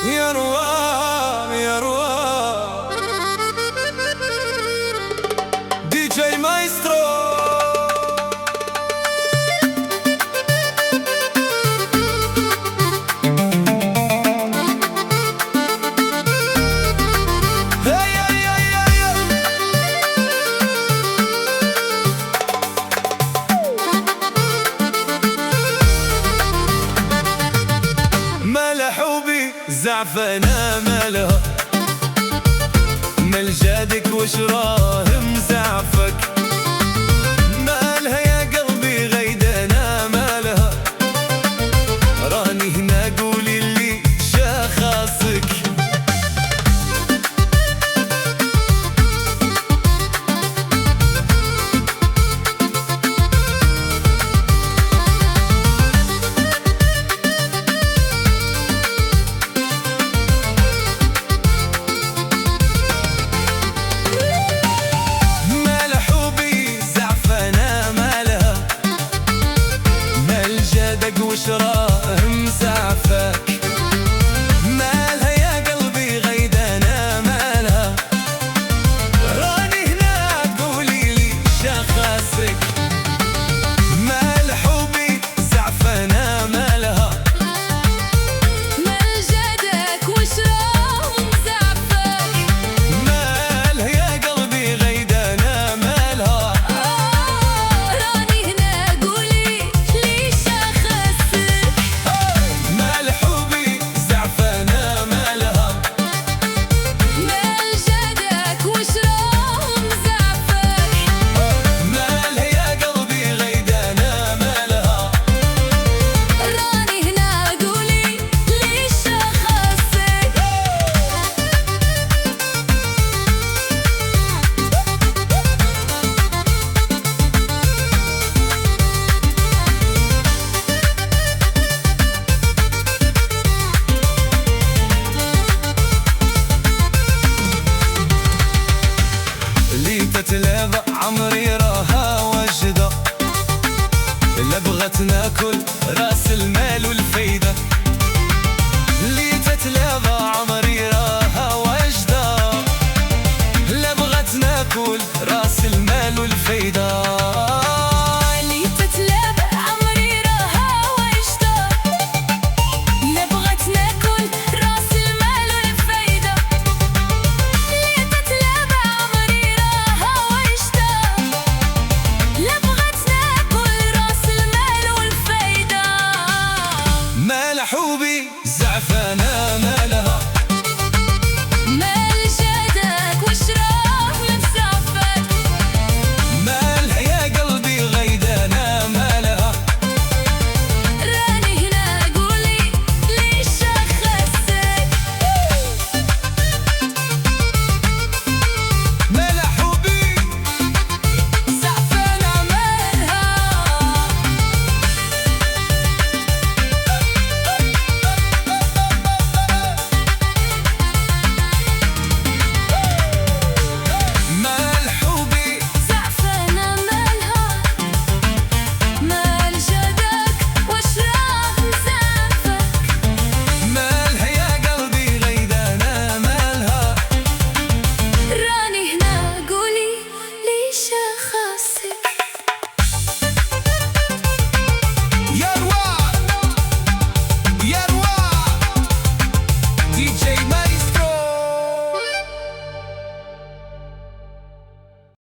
يا روان يا روان دي جي مايسترو. ملحوبي زعفانة مالها مال جادك وش راه مزعفك. مالها يا قلبي غيدانة مالها راني هنا قولي اللي شاخصك. وش راه مزعفك. مالها يا قلبي غيدانة مالها راني هنا قولي لي شخصك. مال حبي زعفانة مالها مال جدك وش راه مزعفك. مالها يا قلبي غيدانة مالها راني هنا قولي لي شخصك. مال حبي زعفانة مالها مال جدك وش راه مزعفك. مالها يا قلبي غيدانة مالها راني هنا قولي لي شخصك. اللي تتلابى عمري راها وجدة. لا بغت ناكل راس المال والفايدة. اللي تتلابى عمري راها وجدة. لا بغت ناكل راس المال والفايدة. اللي تتلابى عمري راها وجدة. لا بغت ناكل راس المال والفايدة. اللي تتلابى عمري راها وجدة. لا بغت ناكل راس المال والفايدة. مال حبي زعفانة